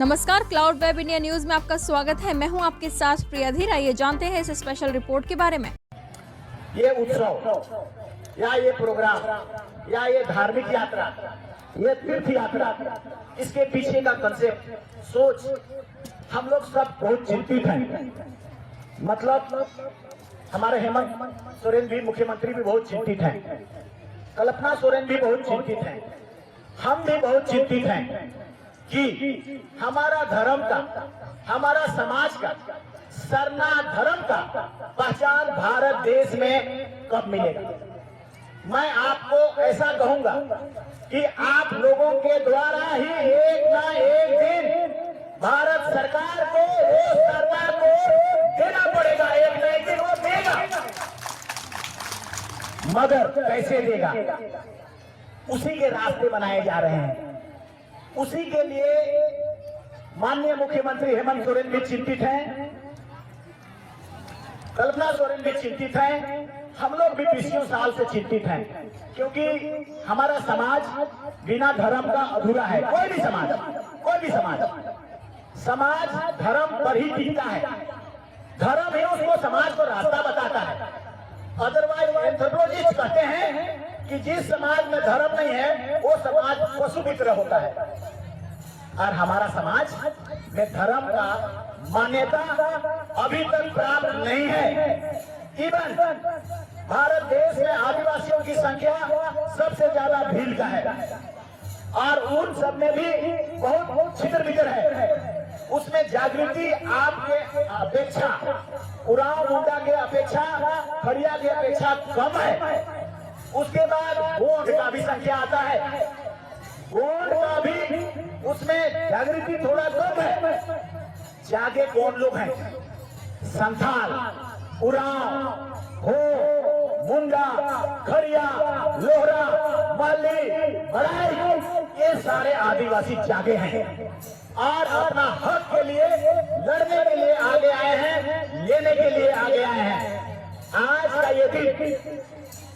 नमस्कार, cloud web India news में आपका स्वागत है। मैं हूं आपके साथ प्रिया धीर। आइए जानते हैं इस स्पेशल रिपोर्ट के बारे में। ये उत्सव या ये प्रोग्राम या ये धार्मिक यात्रा, ये तीर्थ यात्रा, इसके पीछे का कंसेप्ट, सोच, हम लोग सब बहुत चिंतित हैं। मतलब हमारे हेमंत सोरेन भी, मुख्यमंत्री भी बहुत चिंतित हैं, कल्पना सोरेन भी बहुत चिंतित हैं, हम भी बहुत चिंतित हैं कि हमारा धर्म का, हमारा समाज का, सरना धर्म का पहचान भारत देश में कब मिलेगा। मैं आपको ऐसा कहूंगा कि आप लोगों के द्वारा ही एक ना एक दिन भारत सरकार को, सरकार को देना पड़ेगा। एक ना एक दिन वो देगा, मगर कैसे देगा, उसी के रास्ते बनाए जा रहे हैं। उसी के लिए माननीय मुख्यमंत्री हेमंत सोरेन भी चिंतित हैं, कल्पना सोरेन भी चिंतित हैं, हम लोग भी पिछले साल से चिंतित हैं, क्योंकि हमारा समाज बिना धर्म का अधूरा है। कोई भी समाज धर्म पर ही टिकता है। धर्म ही उसको, समाज को रास्ता बताता है। अदरवाइज एंथ्रोपोलॉजिस्ट कहते हैं कि जिस समाज में धर्म नहीं है वो समाज पशु मित्र होता है, और हमारा समाज में धर्म का मान्यता अभी तक प्राप्त नहीं है। इवन भारत देश में आदिवासियों की संख्या सबसे ज्यादा भील का है, और उन सब में भी बहुत छितर बितर है। उसमें जागृति आपके अपेक्षा, उरांव मुंडा के अपेक्षा, खड़िया की अपेक्षा कम है। उसके बाद गोंड का भी संख्या आता है, गोंड का भी उसमें जागृति थोड़ा कम है। जागे कौन लोग हैं? संथाल, उरांव, हो, मुंडा, खड़िया, लोहरा, माली, बड़ाई, ये सारे आदिवासी जागे हैं और अपना हक के लिए लड़ने के लिए आगे आए हैं, लेने के लिए आगे आए हैं। आज का ये दिन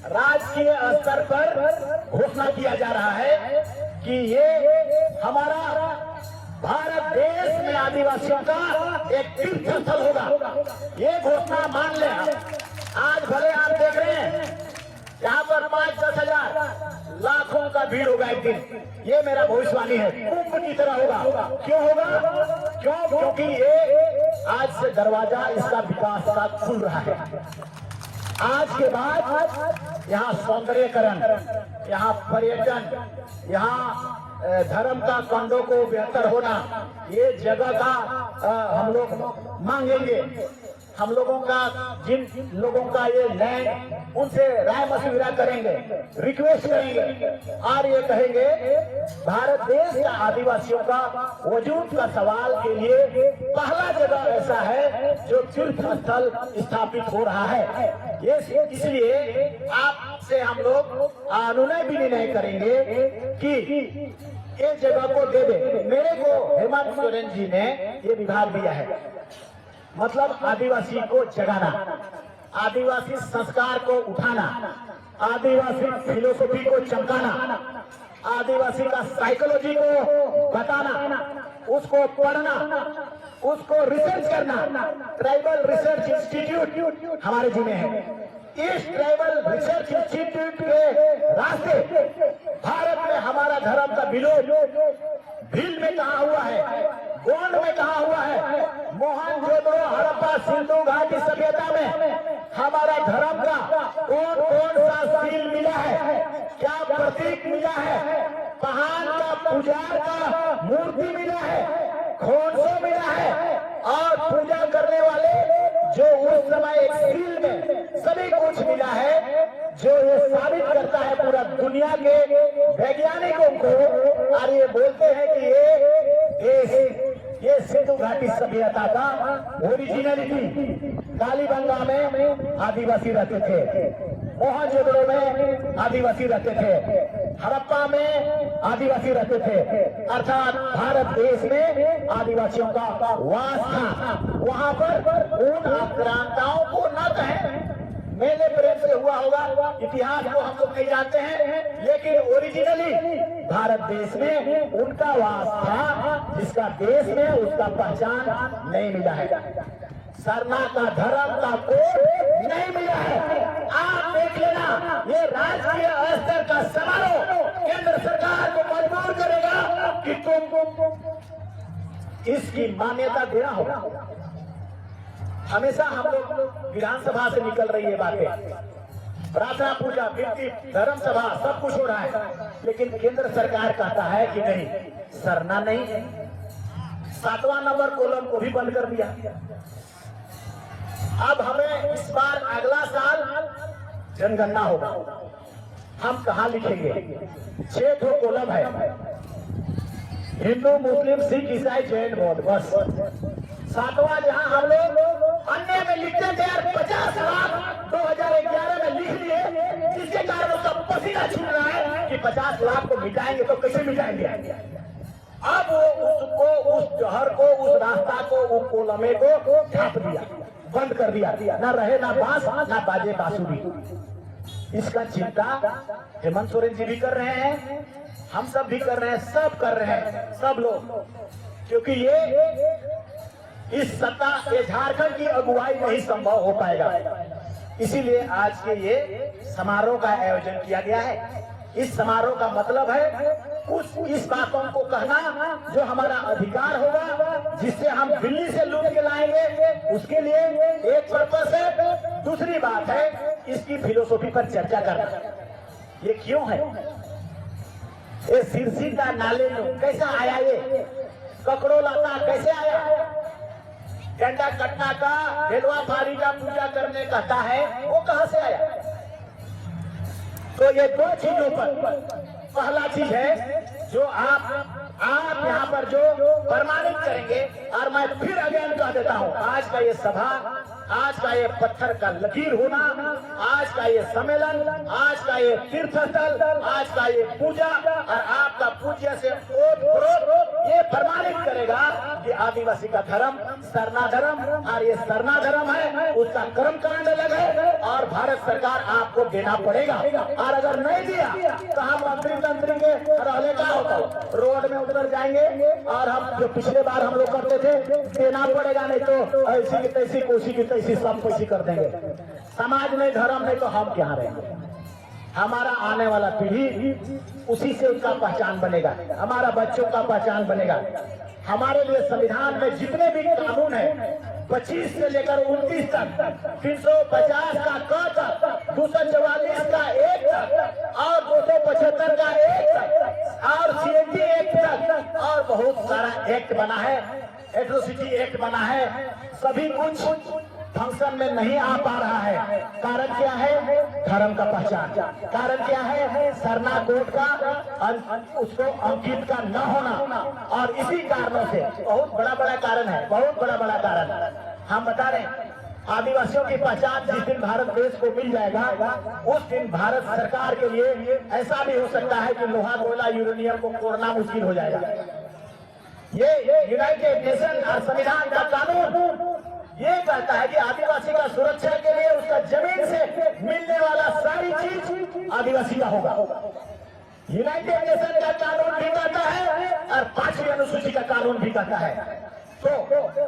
राजकीय स्तर पर घोषणा किया जा रहा है कि ये हमारा भारत देश में आदिवासियों का एक तीर्थ स्थल होगा। ये घोषणा मान ले। आज भले आप देख रहे हैं यहाँ पर 5-10 हजार लाखों का भीड़ होगा एक दिन। ये मेरा भविष्यवाणी है, कुंभ की तरह होगा। क्यों होगा? क्योंकि ये आज से दरवाजा इसका विकास का खुल रहा है। आज के बाद यहाँ सौंदर्यकरण, यहाँ पर्यटन, यहाँ धर्म का कांडों को बेहतर होना, ये जगह का हम लोग मांगेंगे। हम लोगों का, जिन लोगों का ये लैंड, उनसे राय मशविरा करेंगे, रिक्वेस्ट करेंगे, और ये कहेंगे भारत देश का आदिवासियों का वजूद का सवाल के लिए पहला जगह ऐसा है जो तीर्थ स्थल स्थापित हो रहा है। ये इसलिए आपसे हम लोग अनुनय भी नहीं करेंगे कि ये जगह को दे दे। मेरे को हेमंत सोरेन जी ने ये विभाग दिया है, मतलब आदिवासी को जगाना, आदिवासी संस्कार को उठाना, आदिवासी फिलोसफी को चमकाना, आदिवासी का साइकोलॉजी को बताना, उसको पढ़ना, उसको रिसर्च करना। ट्राइबल रिसर्च इंस्टीट्यूट हमारे जिले है। इस ट्राइबल रिसर्च इंस्टीट्यूट के रास्ते भारत में हमारा धर्म का विलोप भील में कहा हुआ है, गोंड में कहा हुआ है, मोहनजोदड़ो, हड़प्पा, सिंधु घाटी सभ्यता में हमारा धर्म का कौन कौन सा सील मिला है, क्या प्रतीक मिला है, पहाड़ का, पुजार का मूर्ति मिला है, खोंसो मिला है, और पूजा करने वाले जो उस समय एक सील में सभी कुछ मिला है, जो ये साबित करता है पूरा दुनिया के वैज्ञानिकों को। और ये बोलते हैं कि ये सिंधु घाटी सभ्यता का ओरिजिनलिटी। कालीबंगा में आदिवासी रहते थे, मोहनजोदड़ो में आदिवासी रहते थे, हड़प्पा में आदिवासी रहते थे, अर्थात भारत देश में आदिवासियों का वास था। वहां पर उन आक्रांताओं को न कहें, मेले प्रेम से हुआ होगा, इतिहास को हम लोग नहीं जानते हैं, लेकिन ओरिजिनली भारत देश में उनका वास था, जिसका देश में उसका पहचान नहीं मिला है। सरना का धर्म का कोड नहीं मिला है। आप देख लेना, ये राष्ट्रीय स्तर का समारोह केंद्र सरकार को मजबूर करेगा कि तुम इसकी मान्यता देना होगा। हमेशा हम लोग विधानसभा से निकल रही है बातें, प्रार्थना पूजा वित्तीय धर्म सभा सब कुछ हो रहा है, लेकिन केंद्र सरकार कहता है कि नहीं, सरना नहीं है। 7वां नंबर कॉलम को भी बंद कर दिया। अब हमें इस बार अगला साल जनगणना होगा, हम कहाँ लिखेंगे? 6 कॉलम है, हिंदू मुस्लिम सिख ईसाई जैन बौद्ध, बस। 7वां जहां हम लोग अन्य में लिखते थे यार 50 लाख 2011 में लिख लिए, जिसके कारण उसका पसीना छूट रहा है कि 50 लाख को मिटाएंगे तो कैसे मिटाएंगे? अब वो उसको, उस जहर को, उस रास्ता को, उस कोलमे को ढांप दिया, बंद कर दिया। ना रहे ना बांस ना बाजे बांसुरी। इसका चिंता हेमंत सोरेन जी भी कर रहे हैं, हम सब भी कर रहे हैं, सब कर रहे हैं, सब लोग, क्योंकि ये इस सत्ता, ये झारखंड की अगुवाई नहीं संभव हो पाएगा। इसीलिए आज के ये समारोह का आयोजन किया गया है। इस समारोह का मतलब है कुछ इस बातों को कहना जो हमारा अधिकार होगा, जिससे हम दिल्ली से लूट के लाएंगे, उसके लिए एक पर्पस है। दूसरी बात है इसकी फिलोसॉफी पर चर्चा करना। ये क्यों है? ये सिरसी का नाले में कैसा आया? ये ककड़ो लाता कैसे आया? डंडा कटना का, ढेलवा फारी का पूजा करने कहता है, वो कहां से आया? तो ये 2 चीजों पर, पहला चीज है जो आप यहाँ पर जो प्रमाणित करेंगे, और मैं फिर अगेन कह देता हूँ, आज का ये सभा, आज का ये पत्थर का लकीर होना, आज का ये सम्मेलन, आज का ये तीर्थ स्थल, आज का ये पूजा और आपका पूज्य से ये प्रमाणित करेगा कि आदिवासी का धर्म सरना धर्म, और ये सरना धर्म है, उसका कर्म कांड अलग है और भारत सरकार आपको देना पड़ेगा। और अगर नहीं दिया तो हम मंत्री तंत्री के रहने का होता, रोड में उतर जाएंगे और हम जो पिछले बार हम लोग करते थे, देना पड़ेगा, नहीं तो ऐसी की तैसी, कोसी की तैसी, सब कोसी कर देंगे। समाज नहीं, धर्म नहीं, तो हम क्या रहेंगे? हमारा आने वाला पीढ़ी उसी से उसका पहचान बनेगा, हमारा बच्चों का पहचान बनेगा। हमारे लिए संविधान में जितने भी कानून है, 25 से लेकर 29 तक, 350 का क तक, 244 का 1 तक और 275 का 1 तक और CAT एक्ट तक, और बहुत सारा एक्ट बना है, एट्रोसिटी एक्ट बना है। सभी कुछ फंक्शन में नहीं आ पा रहा है। कारण क्या है? धर्म का पहचान। कारण क्या है? सरना कोड का उसको अंकित का न होना। और इसी कारणों से बहुत बड़ा कारण है, बहुत बड़ा कारण हम बता रहे हैं। आदिवासियों की पहचान जिस दिन भारत देश को मिल जाएगा, उस दिन भारत सरकार के लिए ऐसा भी हो सकता है कि लोहा कोयला यूरेनियम को तोड़ना मुश्किल हो जाएगा। ये यूनाइटेड नेशन और संविधान का कानून ये कहता है कि आदिवासी का सुरक्षा के लिए उसका जमीन से मिलने वाला सारी चीज आदिवासी का होगा। यूनाइटेड नेशन का कानून भी कहता है और 5वीं अनुसूची का कानून भी कहता है। तो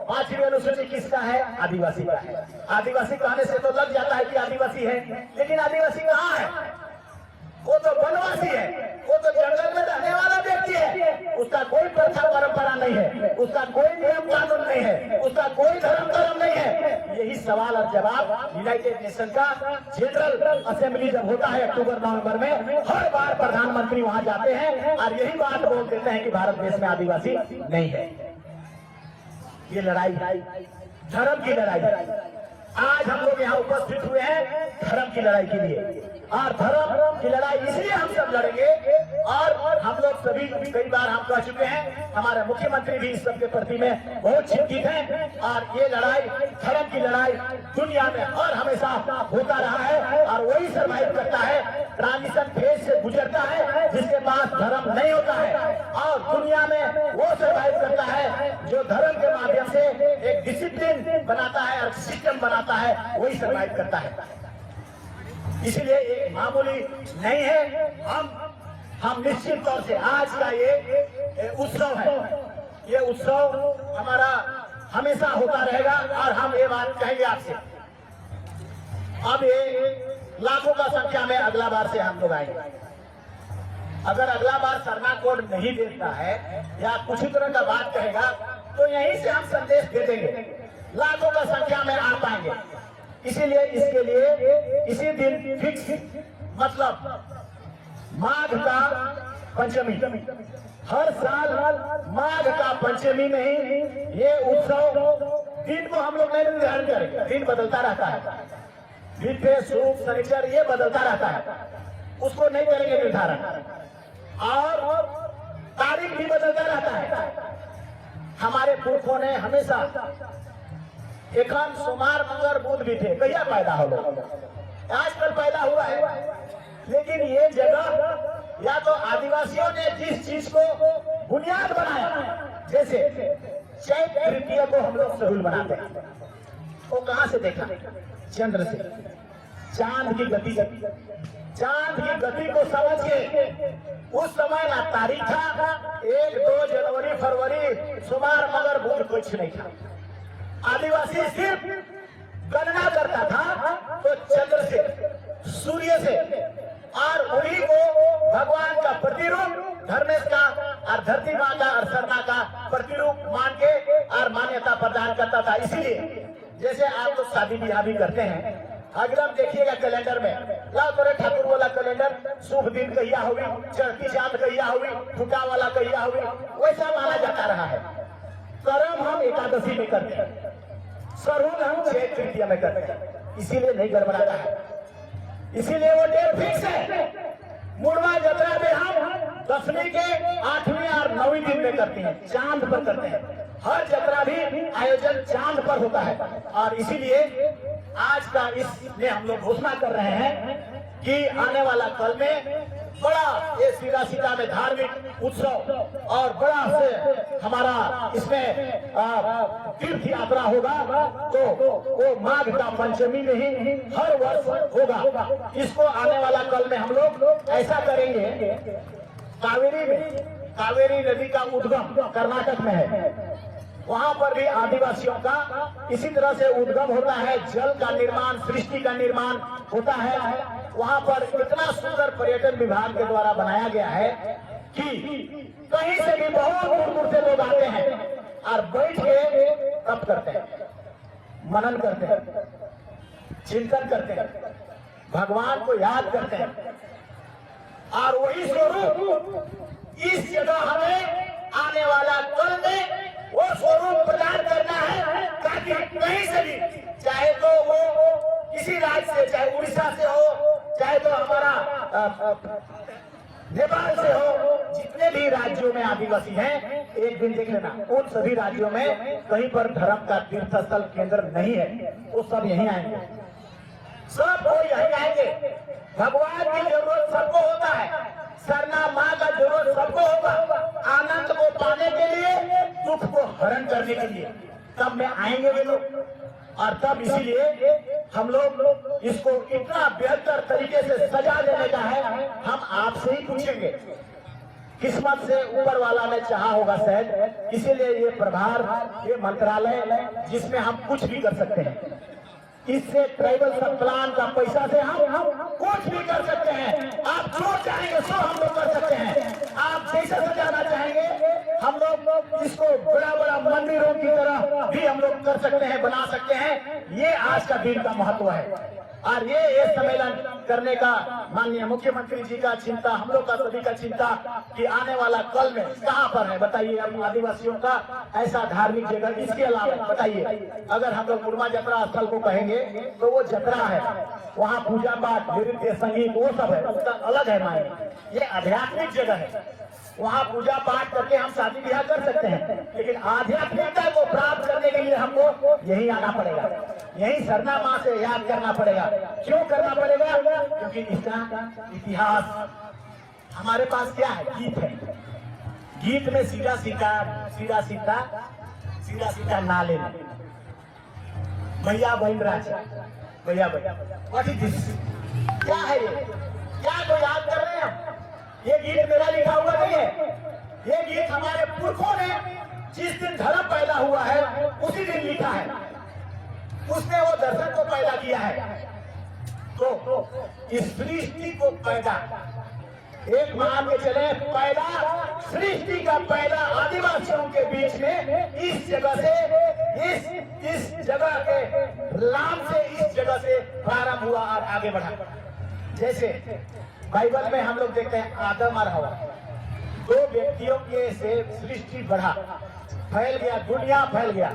5वीं अनुसूची किसका है? आदिवासी का है। आदिवासी कहने से तो लग जाता है कि आदिवासी है, लेकिन आदिवासी कहाँ है? वो तो वनवासी है, वो तो जंगल में रहने वाला व्यक्ति है। उसका कोई प्रथा परंपरा नहीं है, उसका कोई नियम कानून नहीं है, उसका कोई धर्म नहीं है। यही सवाल और जवाब यूनाइटेड नेशन का जनरल असेंबली जब होता है अक्टूबर-नवंबर में, हर बार प्रधानमंत्री वहां जाते हैं और यही बात बोल देते हैं कि भारत देश में आदिवासी नहीं है। ये लड़ाई धर्म की लड़ाई, आज हम लोग यहाँ उपस्थित हुए हैं धर्म की लड़ाई के लिए, और धर्म की लड़ाई इसलिए हम सब लड़ेंगे। और हम लोग सभी कई बार हम कह चुके हैं, हमारे मुख्यमंत्री भी इस सब के प्रति में बहुत चिंतित हैं। और ये लड़ाई, धर्म की लड़ाई दुनिया में और हमेशा होता रहा है, और वही सर्वाइव करता है, ट्रांजिशन फेज से गुजरता है जिसके पास धर्म नहीं होता है, और दुनिया में वो सर्वाइव करता है जो धर्म के माध्यम से एक डिसिप्लिन बनाता है और सिस्टम बनाता है, वही सर्वाइव करता है। इसलिए ये मामूली नहीं है। हम निश्चित तौर से आज का ये उत्सव है, ये उत्सव हमारा हमेशा होता रहेगा और हम ये बात कहेंगे आपसे। अब ये लाखों का संख्या में अगला बार से हम लोग आएंगे। अगर अगला बार सरना कोड नहीं देता है या कुछ तरह का बात कहेगा तो यहीं से हम संदेश दे देंगे, लाखों का संख्या में आ पाएंगे। इसीलिए इसके लिए इसी दिन फिक्स, मतलब माघ का पंचमी, हर साल माघ का पंचमी में ही ये उत्सव, दिन को हम लोग नहीं निर्धारण करेंगे, दिन बदलता रहता है, विधे सूप शनिचर ये बदलता रहता है, उसको नहीं करेंगे निर्धारण, और तारीख भी बदलता रहता है। हमारे पुरखों ने हमेशा एकान सोमवार मंगल बुध भी थे, कहिया पैदा हो लोग, आजकल पैदा हुआ है। लेकिन ये जगह या तो आदिवासियों ने जिस चीज को बुनियाद बनाया, जैसे चैत तृतीया को हम लोग सहूल बनाते हैं, वो कहां से देखा? चंद्र से, चांद की गति, चांद की गति को समझ के उस समय ना तारीख था 1, 2 जनवरी फरवरी सोमवार मगर बुध कुछ नहीं था। आदिवासी सिर्फ गणना करता था तो चंद्र से, सूर्य से, और उन्हीं को भगवान का प्रतिरूप, धर्मेश का और धरती माँ का और सरना का प्रतिरूप मान के और मान्यता प्रदान करता था। इसीलिए जैसे आप लोग शादी ब्याह भी करते हैं, अगर देखिएगा कैलेंडर में लाल तोरे ठाकुर वाला कैलेंडर, शुभ दिन कहिया हुई, चढ़ती चांद कहिया हुई, फुटा वाला कहिया हुई, वैसा माना जाता रहा है। कर्म हम एकादशी में करते हैं, सरहुल हम चैत तृतीया में करते हैं, इसीलिए नहीं गड़बड़ाता है, इसीलिए वो डेट फिक्स है। मुड़वा जतरा में हम 10वीं के 8वीं और 9वीं दिन में करते हैं, चांद पर करते हैं। हर जतरा भी आयोजन चांद पर होता है, और इसीलिए आज का इसमें हम लोग घोषणा कर रहे हैं कि आने वाला कल में बड़ा ये सीधा में धार्मिक उत्सव और बड़ा से हमारा इसमें तीर्थ यात्रा होगा, तो वो माघ का पंचमी में ही हर वर्ष होगा। इसको आने वाला कल में हम लोग ऐसा करेंगे, कावेरी में, कावेरी नदी का उद्गम कर्नाटक में है, वहां पर भी आदिवासियों का इसी तरह से उद्गम होता है, जल का निर्माण, सृष्टि का निर्माण होता है। वहां पर इतना सुंदर पर्यटन विभाग के द्वारा बनाया गया है कि कहीं से भी बहुत दूर दूर से लोग आते हैं और बैठ के तप करते हैं, मनन करते हैं, चिंतन करते हैं, भगवान को याद करते हैं, और वही स्वरूप इस जगह हमें आने वाला कल में वो स्वरूप प्रदान करना है, ताकि कहीं से भी, चाहे तो वो किसी राज्य से, चाहे उड़ीसा से हो, चाहे तो हमारा नेपाल से हो, जितने भी राज्यों में आदिवासी हैं, एक दिन देख लेना, उन सभी राज्यों में कहीं पर धर्म का तीर्थ स्थल केंद्र नहीं है, वो सब यहीं आएंगे, सब वो यहीं आएंगे। भगवान की जरूरत सबको होता है, सरना माँ का जरूरत सबको होगा, आनंद को पाने के लिए, दुख को हरण करने के लिए, तब में आएंगे वे लोग। और तब इसीलिए हम लोग इसको इतना बेहतर तरीके से सजा देने का है, हम आपसे ही पूछेंगे, किस्मत से ऊपर वाला ने चाहा होगा शायद, इसीलिए ये प्रभार, ये मंत्रालय जिसमें हम कुछ भी कर सकते हैं, इससे ट्राइबल सब प्लान का पैसा से हम कुछ भी कर सकते हैं। आप जो चाहेंगे सो हम लोग कर सकते हैं, आप जैसे सजाना चाहेंगे हम लोग इसको बड़ा बड़ा मंदिरों की तरह भी हम लोग कर सकते हैं, बना सकते हैं। ये आज का दिन का महत्व है, और ये सम्मेलन करने का माननीय मुख्यमंत्री जी का चिंता, हम लोग का सभी का चिंता कि आने वाला कल में कहाँ पर है बताइए, हम आदिवासियों का ऐसा धार्मिक जगह। इसके अलावा बताइए, अगर हम लोग मुड़वा जतरा स्थल को कहेंगे तो वो जतरा है, वहाँ पूजा पाठ, नृत्य, संगीत वो सब है, उसका अलग है मायने। ये आध्यात्मिक जगह है, वहाँ पूजा पाठ करके हम शादी ब्याह कर सकते हैं, लेकिन आध्यात्मिकता को प्राप्त करने के लिए हमको यही आना पड़ेगा, यही सरना माँ से याद करना पड़ेगा। क्यों करना पड़ेगा? क्योंकि इसका इतिहास हमारे पास क्या है, गीत है, गीत में सीधा सीधा ना लेना, भैया बहन राज, भैया व्हाट इज दिस, क्या है क्या कोई याद कर रहे हैं हम? ये गीत मेरा लिखा हुआ नहीं है, ये गीत हमारे पुरखों ने जिस दिन धर्म पैदा हुआ है उसी दिन लिखा है, उसने वो दर्शन को पैदा किया है। तो इस सृष्टि को पैदा एक मान के चले, पैदा सृष्टि का पैदा आदिवासियों के बीच में इस जगह से इस जगह के नाम से इस जगह से प्रारंभ हुआ और आगे बढ़ा। जैसे बाइबल में हम लोग देखते हैं आदम और हवा, दो व्यक्तियों के से सृष्टि बढ़ा, फैल गया, दुनिया फैल गया।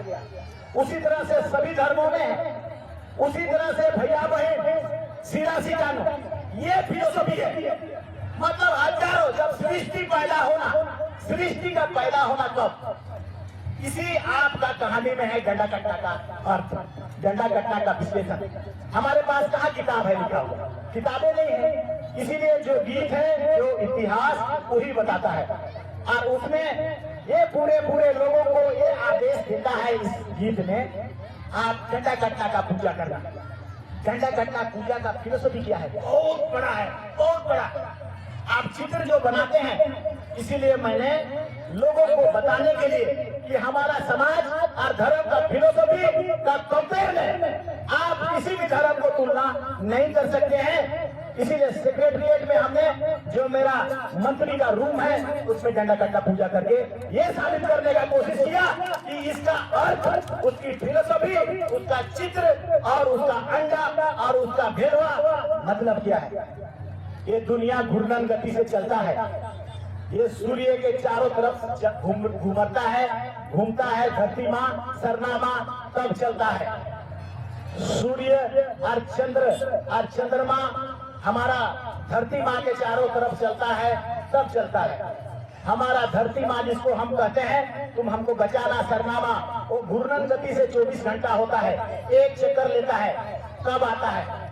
उसी तरह से सभी धर्मों में, उसी तरह से भैया बहन सिरासी जानो, ये फिलोसफी है। मतलब हजारों, जब सृष्टि पैदा होना, सृष्टि का पैदा होना तब इसी आपका कहानी में है डंडा कटना का अर्थ, डंडा कटना का विश्लेषण। हमारे पास कहाँ किताब है लिखा हुआ? किताबें नहीं है, इसीलिए जो गीत है, जो इतिहास वही बताता है। और उसमें ये पूरे लोगों को ये आदेश देता है इस गीत में, आप डंडा कटना का पूजा करना। डंडा कटना पूजा का फिलोसफी क्या है? बहुत बड़ा है, बहुत बड़ा। आप चित्र जो बनाते हैं, इसीलिए मैंने लोगों को बताने के लिए कि हमारा समाज और धर्म का फिलोसफी का कंपेयर है, आप किसी भी धर्म को तुलना नहीं कर सकते हैं। इसीलिए सेक्रेटरिएट में हमने जो मेरा मंत्री का रूम है उसमें डंडा कट्टा पूजा करके ये साबित करने का कोशिश किया कि इसका अर्थ, उसकी फिलोसफी, उसका चित्र और उसका अंडा और उसका भेदवा मतलब क्या है। ये दुनिया घूर्णन गति से चलता है, ये सूर्य के चारों तरफ घूमता है, घूमता है, धरती माँ सरना माँ तब चलता है। सूर्य और चंद्र और चंद्रमा हमारा धरती माँ के चारों तरफ चलता है तब चलता है। हमारा धरती माँ जिसको हम कहते हैं, तुम हमको बचाना सरनामा, वो घूर्णन गति से 24 घंटा होता है, एक चक्कर लेता है तब आता है।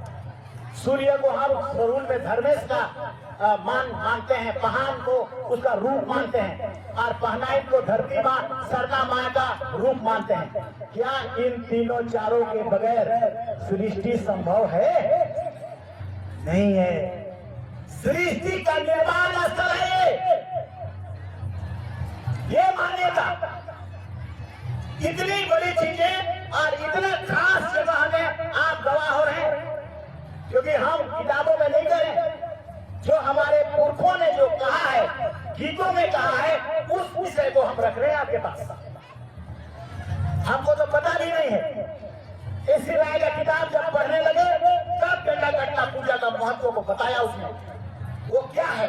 सूर्य को हम स्वरूप में धर्मेश का मानते हैं, पहान को उसका रूप मानते हैं, और पहनाई को धरती माँ सरना माँ का रूप मानते हैं। क्या इन तीनों चारों के बगैर सृष्टि संभव है? नहीं है। सृष्टि का निर्माण स्थल है ये मान्यता। इतनी बड़ी चीजें और इतना खास जगह में आप गवाह हो रहे हैं, क्योंकि हम किताबों में नहीं करें, जो हमारे पुरखों ने जो कहा है, गीतों में कहा है, उस विषय को हम रख रहे हैं आपके पास। हमको तो पता भी नहीं है। इसी राय का किताब जब पढ़ने लगे तब डंडा कटना पूजा का महत्व को बताया उसने। वो क्या है?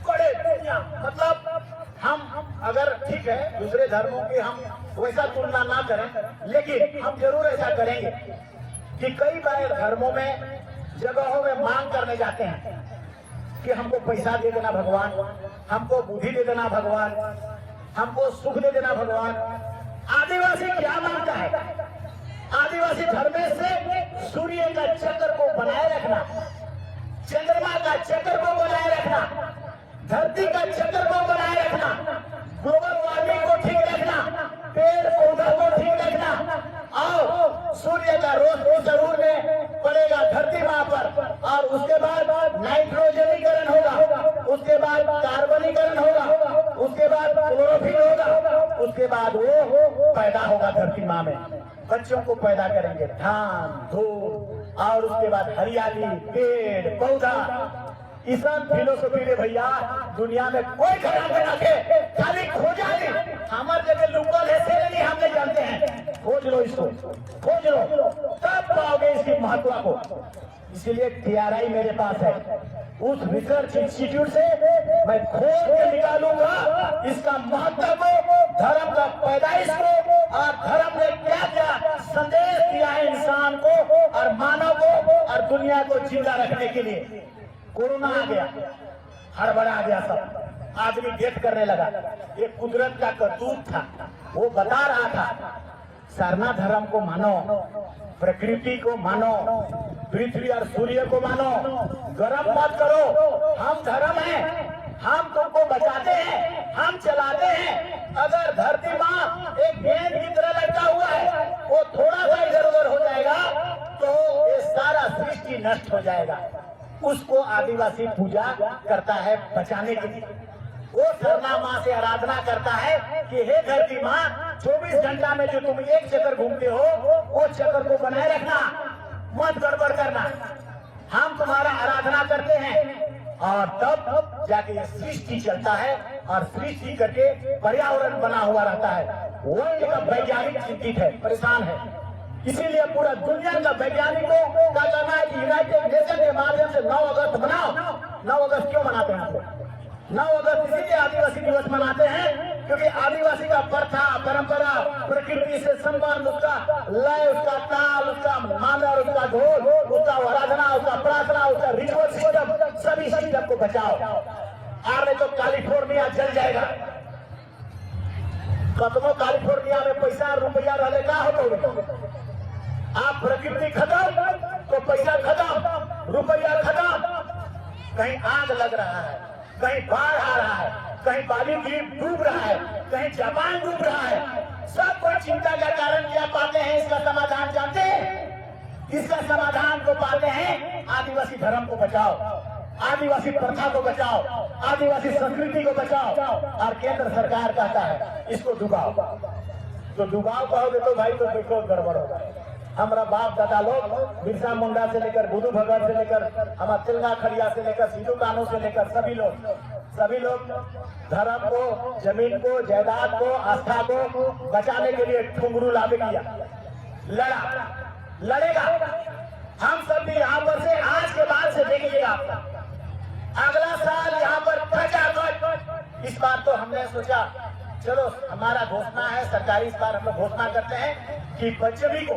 बड़े दुनिया, मतलब हम अगर ठीक है दूसरे धर्मों की हम वैसा तुलना ना करें, लेकिन हम जरूर ऐसा करेंगे कि कई बार धर्मों में जगहों में मांग करने जाते हैं कि हमको पैसा दे देना भगवान, हमको बुद्धि दे देना भगवान, हमको सुख दे देना भगवान। आदिवासी क्या मांगता है? आदिवासी धर्मेश से सूर्य का चक्र को बनाए रखना, चंद्रमा का चक्र को बनाए रखना, धरती का चक्र को बनाए रखना, ग्लोबल वार्मिंग को ठीक रखना, पेड़ पौधों को ठीक रखना, और सूर्य का रोज जरूर में पड़ेगा धरती माँ पर, और उसके बाद नाइट्रोजनीकरण होगा, उसके बाद कार्बनीकरण होगा, उसके बाद क्लोरोफिल होगा, उसके बाद वो पैदा होगा धरती माँ में। बच्चों को पैदा करेंगे, धान धूप, और उसके बाद हरियाली, पेड़ पौधा। ईसान फिलोसफी रे भैया दुनिया में कोई खराब बना के खाली खोजा नहीं, हमारे जगह लोकल है से नहीं, हम नहीं जानते हैं। खोज लो इसको, खोज लो, तब पाओगे इसकी महत्व को। इसीलिए TRI मेरे पास है, उस रिसर्च इंस्टीट्यूट से मैं खोज के निकालूंगा इसका महत्व को, धर्म का पैदाइश को, और धर्म ने क्या क्या संदेश दिया है इंसान को और मानव को और दुनिया को जिंदा रखने के लिए। कोरोना आ गया, हड़बड़ा गया, सब आदमी डेथ करने लगा। ये कुदरत का करतूत था। वो बता रहा था सरना धर्म को मानो, प्रकृति को मानो, पृथ्वी और सूर्य को मानो, गर्म मत करो। हम धर्म है, हम तुमको बचाते हैं, हम चलाते हैं। अगर धरती माँ एक गेंद की तरह लटका हुआ है, वो थोड़ा सा इधर उधर हो जाएगा तो ये सारा सृष्टि नष्ट हो जाएगा। उसको आदिवासी पूजा करता है बचाने के लिए। वो सरना माँ से आराधना करता है कि हे धरती माँ, 24 घंटा में जो तुम एक चक्कर घूमते हो वो चक्कर को बनाए रखना, मत गड़बड़ करना। हम तुम्हारा आराधना करते हैं और तब जाके ये सृष्टि चलता है और सृष्टि करके पर्यावरण बना हुआ रहता है। वर्ल्ड का वैज्ञानिक चिंतित है, परेशान है। इसीलिए पूरा दुनिया का वैज्ञानिकों का कहना है कि यूनाइटेड नेशन के माध्यम से 9 अगस्त मनाओ। 9 अगस्त क्यों मनाते हैं आप लोग? 9 अगस्त इसीलिए आदिवासी दिवस मनाते हैं क्योंकि आदिवासी का प्रथा, परंपरा, प्रकृति से संबंध, उसका लय, उसका ताल, उसका मानर, उसका ढोल, उसका आराधना, उसका प्रार्थना, उसका रिचुअल सिस्टम, सभी सिस्टम को बचाओ। और नहीं तो कैलिफोर्निया जल जाएगा। कदमों कैलिफोर्निया में पैसा रुपया रहने का हो, आप प्रकृति खत्म तो पैसा खत्म, रुपया खत्म। कहीं आग लग रहा है, कहीं बाढ़ आ रहा है, कहीं बाली द्वीप डूब रहा है, कहीं जापान डूब रहा है। सब कोई चिंता का कारण क्या पाते हैं? इसका समाधान जानते हैं? इसका समाधान को पाते हैं, आदिवासी धर्म को बचाओ, आदिवासी प्रथा को बचाओ, आदिवासी संस्कृति को बचाओ। और केंद्र सरकार कहता है इसको डुबाओ। तो डुबाओ कहोगे तो भाई तो देखो गड़बड़ होगा। हमारा बाप दादा लोग बिरसा मुंडा से लेकर बुद्धू भगत से लेकर हमारा तिलना खड़िया से लेकर सिद्धू कानू से लेकर सभी लोग धर्म को, जमीन को, जायदाद को, आस्था को बचाने के लिए ठुंगरू लाभ किया, लड़ेगा। हम सब भी यहाँ पर से आज के बाद से देखिएगा, अगला साल यहाँ पर खचाखच। इस बार तो हमने सोचा चलो हमारा घोषणा है सरकारी, इस बार हम लोग घोषणा करते हैं कि पंचमी को,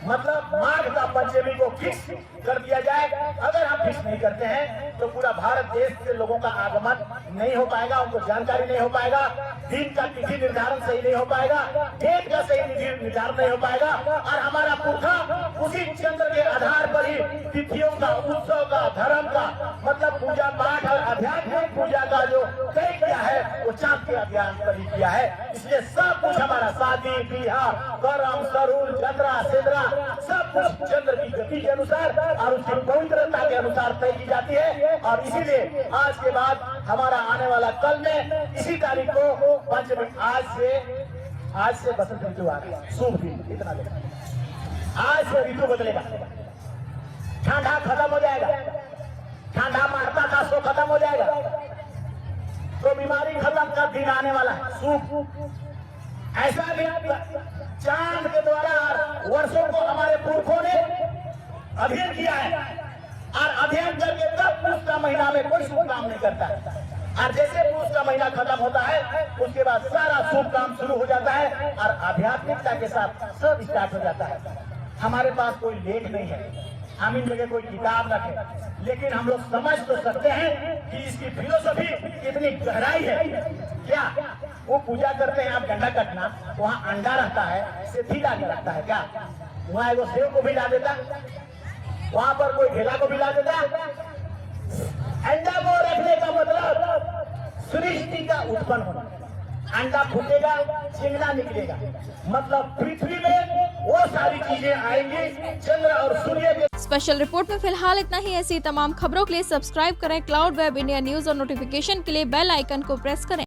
मतलब माघ का पंचमी को फिक्स कर दिया जाए। अगर हम फिक्स नहीं करते हैं तो पूरा भारत देश से लोगों का आगमन नहीं हो पाएगा, उनको जानकारी नहीं हो पाएगा, दिन का तिथि निर्धारण सही नहीं हो पाएगा, डेट का सही निर्धारण नहीं हो पाएगा। और हमारा पुरखा उसी चंद्र के आधार पर ही तिथियों का, उत्सव का, धर्म का, मतलब पूजा पाठ और आध्यात्मिक पूजा का जो तय किया है वो चांद के अभियान पर ही किया है। इसलिए सब कुछ हमारा शादी, बियाह, करम, सरूल, जतरा, सिदरा, सब कुछ चंद्र की गति के अनुसार और उसकी पवित्रता के अनुसार तय की जाती है। और इसीलिए आज के बाद हमारा आने वाला कल में इसी तारीख को पंचमी, आज से बसंत ऋतु आ गया, शुभ दिन, इतना देख। आज से ऋतु बदलेगा, ठंडा खत्म हो जाएगा, ठंडा मारता था सो खत्म हो जाएगा, तो बीमारी खत्म का दिन आने वाला है, शुभ। ऐसा भी चांद के द्वारा वर्षों को हमारे पुरखों ने अध्ययन किया है और अध्ययन करके तब पूस का महीना में कोई शुभ काम नहीं करता है। और जैसे पूस का महीना खत्म होता है उसके बाद सारा शुभ काम शुरू हो जाता है और आध्यात्मिकता के साथ सब स्टार्ट हो जाता है। हमारे पास कोई लेख नहीं है, हम इन जगह कोई किताब रखें, लेकिन हम लोग समझ तो सकते हैं कि इसकी फिलोसफी कितनी गहराई है। क्या वो पूजा करते हैं, आप डंडा कटना, वहाँ अंडा रहता है, सिद्धि लाके रखता है क्या? वहाँ एगो सेव को भी ला देता, वहाँ पर कोई ढेला को भी ला देता। अंडा को रखने का मतलब सृष्टि का उत्पन्न होना। अंडा फूटेगा, चिंगना निकलेगा, मतलब पृथ्वी में वो सारी चीजें आएंगी, चंद्र और सूर्य के। स्पेशल रिपोर्ट में फिलहाल इतना ही। ऐसी तमाम खबरों के लिए सब्सक्राइब करें क्लाउड वेब इंडिया न्यूज और नोटिफिकेशन के लिए बेल आइकन को प्रेस करें।